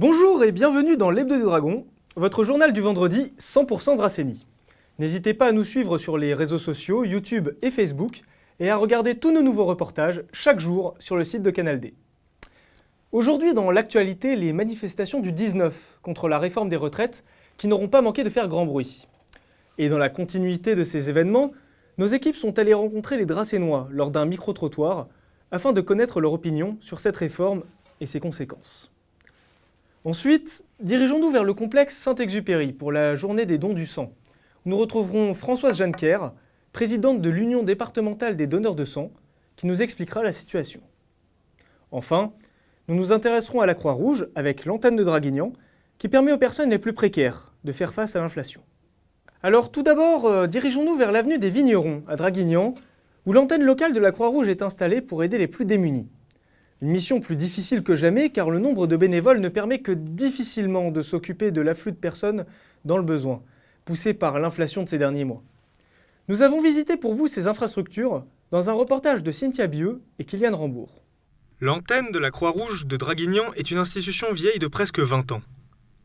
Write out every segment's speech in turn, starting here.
Bonjour et bienvenue dans l'Hebdo des Dragons, votre journal du vendredi 100% Dracénie. N'hésitez pas à nous suivre sur les réseaux sociaux, YouTube et Facebook, et à regarder tous nos nouveaux reportages chaque jour sur le site de Canal D. Aujourd'hui dans l'actualité, les manifestations du 19 contre la réforme des retraites qui n'auront pas manqué de faire grand bruit. Et dans la continuité de ces événements, nos équipes sont allées rencontrer les Dracénois lors d'un micro-trottoir afin de connaître leur opinion sur cette réforme et ses conséquences. Ensuite, dirigeons-nous vers le complexe Saint-Exupéry pour la journée des dons du sang. Nous retrouverons Françoise Janneker, présidente de l'Union départementale des donneurs de sang, qui nous expliquera la situation. Enfin, nous nous intéresserons à la Croix-Rouge avec l'antenne de Draguignan, qui permet aux personnes les plus précaires de faire face à l'inflation. Alors tout d'abord, dirigeons-nous vers l'avenue des Vignerons, à Draguignan, où l'antenne locale de la Croix-Rouge est installée pour aider les plus démunis. Une mission plus difficile que jamais car le nombre de bénévoles ne permet que difficilement de s'occuper de l'afflux de personnes dans le besoin, poussé par l'inflation de ces derniers mois. Nous avons visité pour vous ces infrastructures dans un reportage de Cynthia Bieux et Kylian Rambourg. L'antenne de la Croix-Rouge de Draguignan est une institution vieille de presque 20 ans.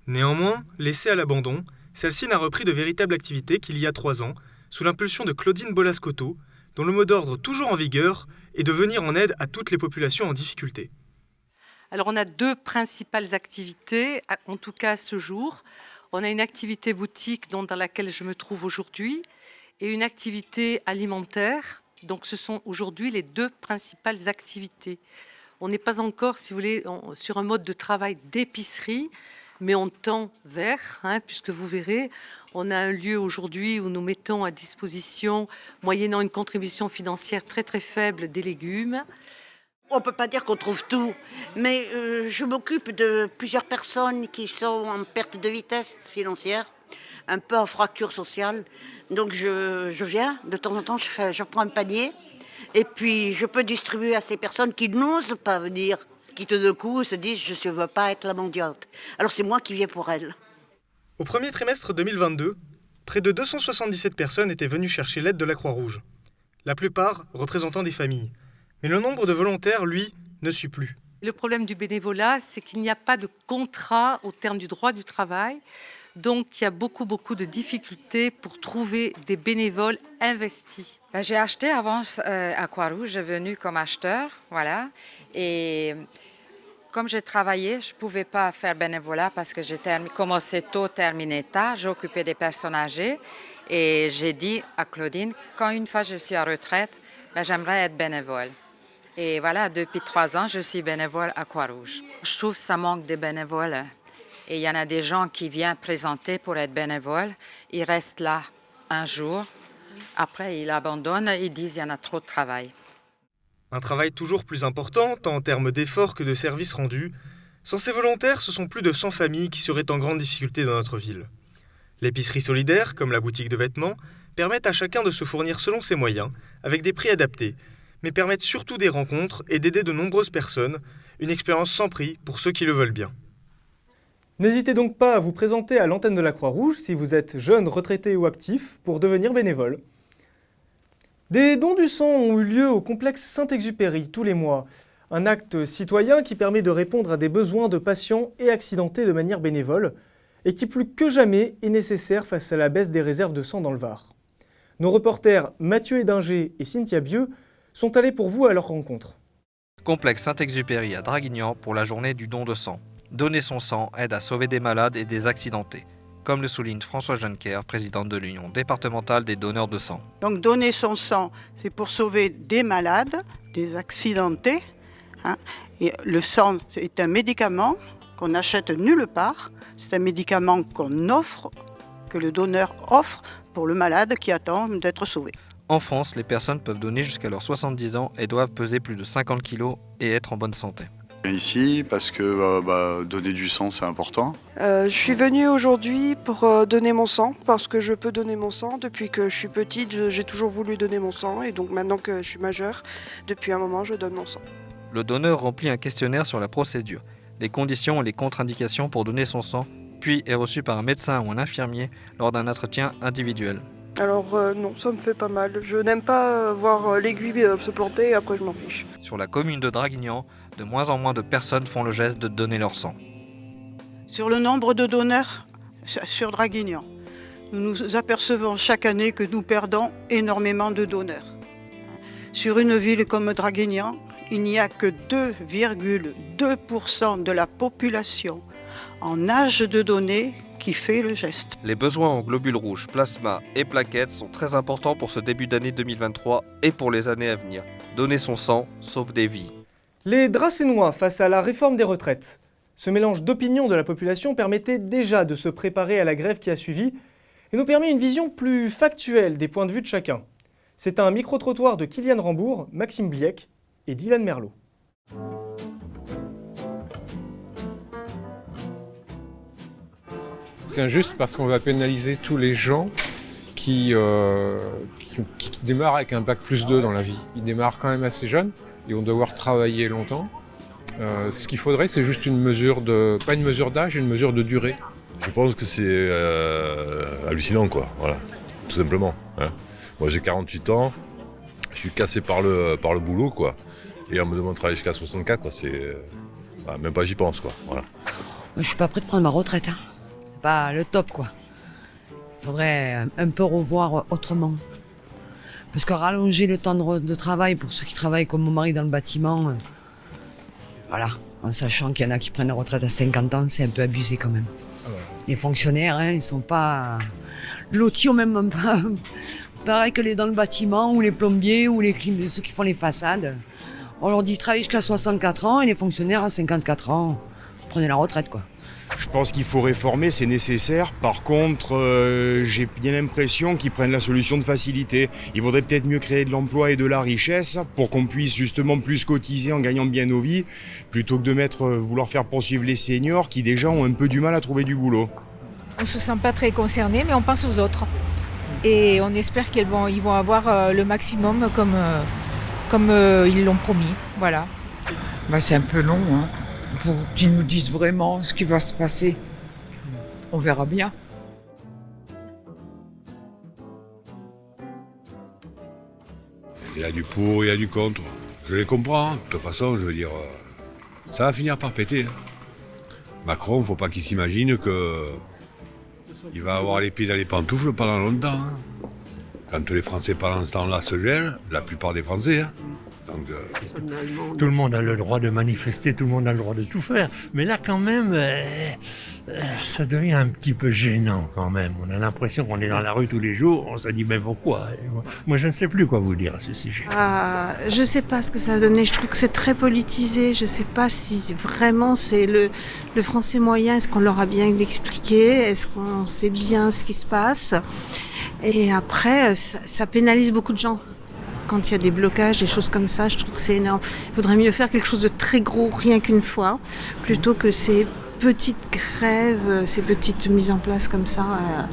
Néanmoins, laissée à l'abandon, celle-ci n'a repris de véritable activité qu'il y a 3 ans, sous l'impulsion de Claudine Bolascoto, dont le mot d'ordre toujours en vigueur est de venir en aide à toutes les populations en difficulté. Alors on a 2 principales activités, en tout cas à ce jour. On a une activité boutique dans laquelle je me trouve aujourd'hui et une activité alimentaire. Donc ce sont aujourd'hui les 2 principales activités. On n'est pas encore, si vous voulez, sur un mode de travail d'épicerie, mais on tend vers, puisque vous verrez, on a un lieu aujourd'hui où nous mettons à disposition, moyennant une contribution financière très très faible, des légumes. On ne peut pas dire qu'on trouve tout, mais je m'occupe de plusieurs personnes qui sont en perte de vitesse financière, un peu en fracture sociale. Donc je viens, de temps en temps, je prends un panier et puis je peux distribuer à ces personnes qui n'osent pas venir, qui tout d'un coup se disent « je ne veux pas être la mendiante ». Alors c'est moi qui viens pour elles. Au premier trimestre 2022, près de 277 personnes étaient venues chercher l'aide de la Croix-Rouge, la plupart représentant des familles. Mais le nombre de volontaires, lui, ne suit plus. Le problème du bénévolat, c'est qu'il n'y a pas de contrat au terme du droit du travail. Donc, il y a beaucoup de difficultés pour trouver des bénévoles investis. J'ai acheté avant à Croix-Rouge, j'ai venu comme acheteur, voilà. Et comme j'ai travaillé, je ne pouvais pas faire bénévolat parce que j'ai commencé tôt, terminé tard. J'ai occupé des personnes âgées et j'ai dit à Claudine, quand une fois je suis à retraite, j'aimerais être bénévole. Et voilà, depuis 3 ans, je suis bénévole à Croix-Rouge. Je trouve que ça manque de bénévoles. Et il y en a des gens qui viennent présenter pour être bénévoles. Ils restent là un jour. Après, ils abandonnent. Ils disent qu'il y en a trop de travail. Un travail toujours plus important, tant en termes d'efforts que de services rendus. Sans ces volontaires, ce sont plus de 100 familles qui seraient en grande difficulté dans notre ville. L'épicerie solidaire, comme la boutique de vêtements, permettent à chacun de se fournir selon ses moyens, avec des prix adaptés, mais permettent surtout des rencontres et d'aider de nombreuses personnes, une expérience sans prix pour ceux qui le veulent bien. N'hésitez donc pas à vous présenter à l'antenne de la Croix-Rouge si vous êtes jeune, retraité ou actif pour devenir bénévole. Des dons du sang ont eu lieu au complexe Saint-Exupéry tous les mois. Un acte citoyen qui permet de répondre à des besoins de patients et accidentés de manière bénévole et qui plus que jamais est nécessaire face à la baisse des réserves de sang dans le Var. Nos reporters Mathieu Edinger et Cynthia Bieux sont allés pour vous à leur rencontre. Complexe Saint-Exupéry à Draguignan pour la journée du don de sang. Donner son sang aide à sauver des malades et des accidentés, comme le souligne Françoise Janneker, présidente de l'Union départementale des donneurs de sang. Donc donner son sang, c'est pour sauver des malades, des accidentés. Et le sang, c'est un médicament qu'on n'achète nulle part. C'est un médicament qu'on offre, que le donneur offre pour le malade qui attend d'être sauvé. En France, les personnes peuvent donner jusqu'à leurs 70 ans et doivent peser plus de 50 kg et être en bonne santé. Ici parce que donner du sang c'est important. Je suis venue aujourd'hui pour donner mon sang parce que je peux donner mon sang. Depuis que je suis petite, j'ai toujours voulu donner mon sang et donc maintenant que je suis majeure, depuis un moment je donne mon sang. Le donneur remplit un questionnaire sur la procédure, les conditions et les contre-indications pour donner son sang, puis est reçu par un médecin ou un infirmier lors d'un entretien individuel. Alors non, ça me fait pas mal. Je n'aime pas voir l'aiguille se planter et après je m'en fiche. Sur la commune de Draguignan, de moins en moins de personnes font le geste de donner leur sang. Sur le nombre de donneurs sur Draguignan, nous nous apercevons chaque année que nous perdons énormément de donneurs. Sur une ville comme Draguignan, il n'y a que 2,2% de la population en âge de donner qui fait le geste. Les besoins en globules rouges, plasma et plaquettes sont très importants pour ce début d'année 2023 et pour les années à venir. Donner son sang sauve des vies. Les Dracénois face à la réforme des retraites. Ce mélange d'opinions de la population permettait déjà de se préparer à la grève qui a suivi et nous permet une vision plus factuelle des points de vue de chacun. C'est un micro-trottoir de Kylian Rambourg, Maxime Bliec et Dylan Merlot. C'est injuste parce qu'on va pénaliser tous les gens qui démarrent avec un bac plus 2 dans la vie. Ils démarrent quand même assez jeunes et vont devoir travailler longtemps. Ce qu'il faudrait, c'est juste une mesure pas une mesure d'âge, une mesure de durée. Je pense que c'est hallucinant, quoi. Voilà, tout simplement. Hein. Moi, j'ai 48 ans, je suis cassé par le boulot, quoi. Et on me demande de travailler jusqu'à 64, quoi. Même pas j'y pense, quoi. Voilà. Je suis pas prêt de prendre ma retraite. Hein. C'est pas le top, quoi. Il faudrait un peu revoir autrement. Parce que rallonger le temps de travail pour ceux qui travaillent comme mon mari dans le bâtiment, voilà, en sachant qu'il y en a qui prennent la retraite à 50 ans, c'est un peu abusé quand même. Les fonctionnaires, hein, ils sont pas lotis au même pas. Pareil que les dans le bâtiment, ou les plombiers, ou ceux qui font les façades. On leur dit travailler jusqu'à 64 ans et les fonctionnaires à 54 ans, prenez la retraite, quoi. Je pense qu'il faut réformer, c'est nécessaire. Par contre, j'ai bien l'impression qu'ils prennent la solution de facilité. Il vaudrait peut-être mieux créer de l'emploi et de la richesse pour qu'on puisse justement plus cotiser en gagnant bien nos vies, plutôt que de vouloir faire poursuivre les seniors qui déjà ont un peu du mal à trouver du boulot. On ne se sent pas très concerné, mais on pense aux autres. Et on espère qu'ils vont avoir le maximum comme ils l'ont promis. Voilà. C'est un peu long, hein, pour qu'ils nous disent vraiment ce qui va se passer. On verra bien. Il y a du pour, il y a du contre. Je les comprends. De toute façon, je veux dire, ça va finir par péter. Macron, il ne faut pas qu'il s'imagine qu'il va avoir les pieds dans les pantoufles pendant longtemps. Hein. Quand les Français pendant ce temps-là se gèlent, la plupart des Français. Hein. Donc, tout le monde a le droit de manifester, tout le monde a le droit de tout faire. Mais là, quand même, ça devient un petit peu gênant quand même. On a l'impression qu'on est dans la rue tous les jours. On se dit, mais pourquoi ? Moi, je ne sais plus quoi vous dire à ce sujet. Je ne sais pas ce que ça a donné. Je trouve que c'est très politisé. Je ne sais pas si vraiment c'est le français moyen. Est-ce qu'on leur a bien expliqué ? Est-ce qu'on sait bien ce qui se passe ? Et après, ça pénalise beaucoup de gens. Quand il y a des blocages, des choses comme ça, je trouve que c'est énorme. Il faudrait mieux faire quelque chose de très gros, rien qu'une fois, plutôt que ces petites grèves, ces petites mises en place comme ça.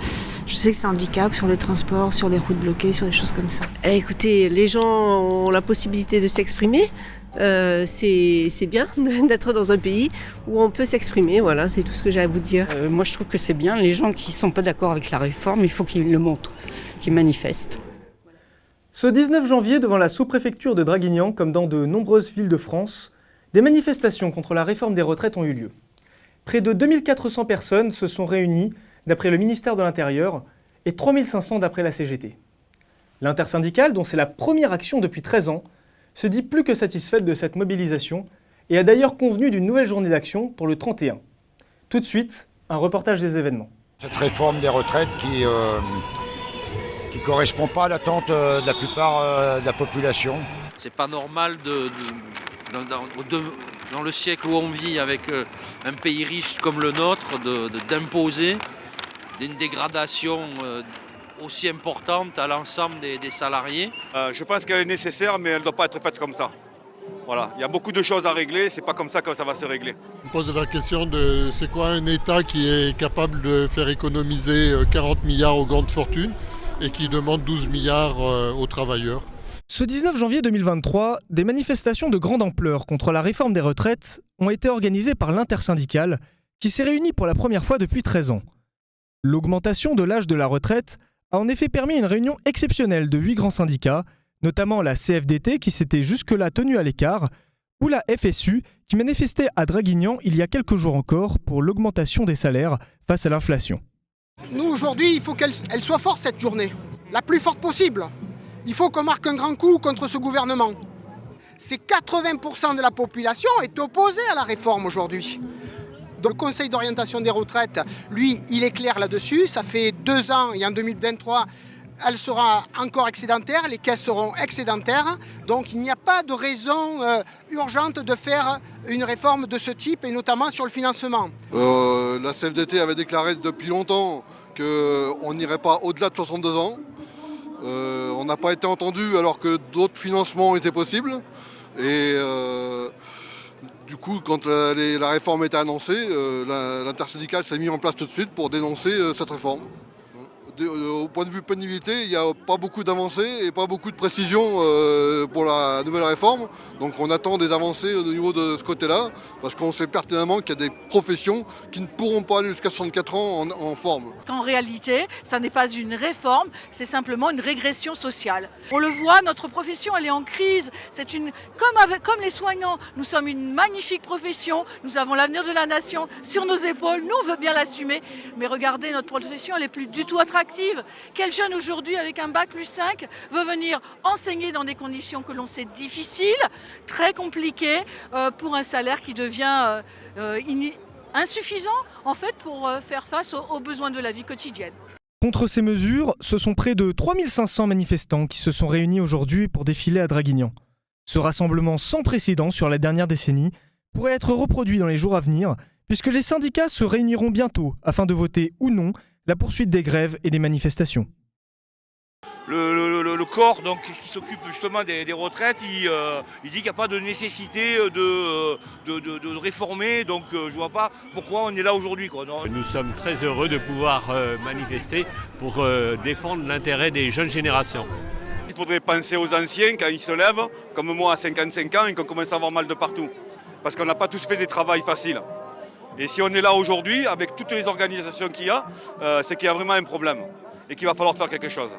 Je sais que c'est un handicap sur les transports, sur les routes bloquées, sur des choses comme ça. Écoutez, les gens ont la possibilité de s'exprimer. C'est bien d'être dans un pays où on peut s'exprimer. Voilà, c'est tout ce que j'ai à vous dire. Moi, je trouve que c'est bien. Les gens qui ne sont pas d'accord avec la réforme, il faut qu'ils le montrent, qu'ils manifestent. Ce 19 janvier, devant la sous-préfecture de Draguignan, comme dans de nombreuses villes de France, des manifestations contre la réforme des retraites ont eu lieu. Près de 2400 personnes se sont réunies, d'après le ministère de l'Intérieur, et 3500 d'après la CGT. L'intersyndicale, dont c'est la première action depuis 13 ans, se dit plus que satisfaite de cette mobilisation et a d'ailleurs convenu d'une nouvelle journée d'action pour le 31. Tout de suite, un reportage des événements. Cette réforme des retraites qui ne correspond pas à l'attente de la plupart de la population. C'est pas normal dans le siècle où on vit avec un pays riche comme le nôtre d'imposer une dégradation aussi importante à l'ensemble des salariés. Je pense qu'elle est nécessaire, mais elle ne doit pas être faite comme ça. Voilà. Il y a beaucoup de choses à régler, c'est pas comme ça que ça va se régler. On pose la question de c'est quoi un État qui est capable de faire économiser 40 milliards aux grandes fortunes et qui demande 12 milliards aux travailleurs. Ce 19 janvier 2023, des manifestations de grande ampleur contre la réforme des retraites ont été organisées par l'intersyndicale qui s'est réunie pour la première fois depuis 13 ans. L'augmentation de l'âge de la retraite a en effet permis une réunion exceptionnelle de 8 grands syndicats, notamment la CFDT qui s'était jusque-là tenue à l'écart, ou la FSU qui manifestait à Draguignan il y a quelques jours encore pour l'augmentation des salaires face à l'inflation. Nous aujourd'hui, il faut qu'elle soit forte cette journée, la plus forte possible. Il faut qu'on marque un grand coup contre ce gouvernement. C'est 80% de la population est opposée à la réforme aujourd'hui. Donc le Conseil d'orientation des retraites, lui, il est clair là-dessus. Ça fait 2 ans et en 2023, elle sera encore excédentaire, les caisses seront excédentaires. Donc il n'y a pas de raison urgente de faire une réforme de ce type et notamment sur le financement. La CFDT avait déclaré depuis longtemps qu'on n'irait pas au-delà de 62 ans. On n'a pas été entendu alors que d'autres financements étaient possibles. Et du coup, quand la réforme était annoncée, l'intersyndicale s'est mis en place tout de suite pour dénoncer cette réforme. Au point de vue pénibilité, il n'y a pas beaucoup d'avancées et pas beaucoup de précisions pour la nouvelle réforme. Donc on attend des avancées au niveau de ce côté-là, parce qu'on sait pertinemment qu'il y a des professions qui ne pourront pas aller jusqu'à 64 ans en forme. En réalité, ça n'est pas une réforme, c'est simplement une régression sociale. On le voit, notre profession elle est en crise. Comme les soignants, nous sommes une magnifique profession, nous avons l'avenir de la nation sur nos épaules, nous on veut bien l'assumer. Mais regardez, notre profession elle n'est plus du tout attractive. Quel jeune aujourd'hui avec un bac plus 5 veut venir enseigner dans des conditions que l'on sait difficiles, très compliquées, pour un salaire qui devient insuffisant en fait pour faire face aux besoins de la vie quotidienne. Contre ces mesures, ce sont près de 3500 manifestants qui se sont réunis aujourd'hui pour défiler à Draguignan. Ce rassemblement sans précédent sur la dernière décennie pourrait être reproduit dans les jours à venir, puisque les syndicats se réuniront bientôt afin de voter ou non la poursuite des grèves et des manifestations. Le corps donc, qui s'occupe justement des retraites, il dit qu'il n'y a pas de nécessité de réformer, donc je ne vois pas pourquoi on est là aujourd'hui. Nous sommes très heureux de pouvoir manifester pour défendre l'intérêt des jeunes générations. Il faudrait penser aux anciens quand ils se lèvent, comme moi à 55 ans, et qu'on commence à avoir mal de partout. Parce qu'on n'a pas tous fait des travails faciles. Et si on est là aujourd'hui, avec toutes les organisations qu'il y a, c'est qu'il y a vraiment un problème et qu'il va falloir faire quelque chose.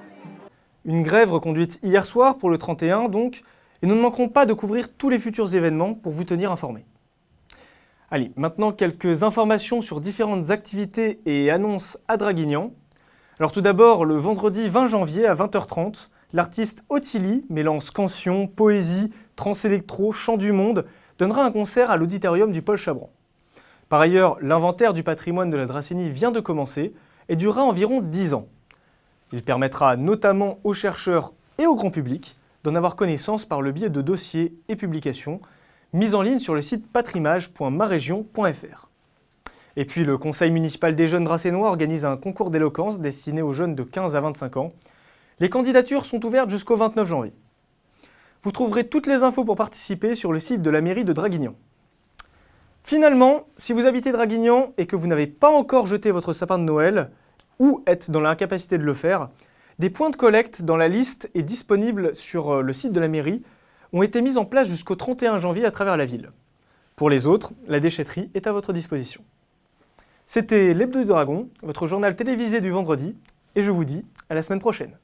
Une grève reconduite hier soir pour le 31 donc, et nous ne manquerons pas de couvrir tous les futurs événements pour vous tenir informés. Allez, maintenant quelques informations sur différentes activités et annonces à Draguignan. Alors tout d'abord, le vendredi 20 janvier à 20h30, l'artiste Ottilie, mêlant scansion, poésie, trans-électro, chant du monde, donnera un concert à l'auditorium du Paul Chabran. Par ailleurs, l'inventaire du patrimoine de la Dracénie vient de commencer et durera environ 10 ans. Il permettra notamment aux chercheurs et au grand public d'en avoir connaissance par le biais de dossiers et publications mis en ligne sur le site patrimage.maregion.fr. Et puis le Conseil municipal des jeunes dracénois organise un concours d'éloquence destiné aux jeunes de 15 à 25 ans. Les candidatures sont ouvertes jusqu'au 29 janvier. Vous trouverez toutes les infos pour participer sur le site de la mairie de Draguignan. Finalement, si vous habitez Draguignan et que vous n'avez pas encore jeté votre sapin de Noël, ou êtes dans l'incapacité de le faire, des points de collecte dans la liste et disponibles sur le site de la mairie ont été mis en place jusqu'au 31 janvier à travers la ville. Pour les autres, la déchetterie est à votre disposition. C'était l'Hebdo du Dragon, votre journal télévisé du vendredi, et je vous dis à la semaine prochaine.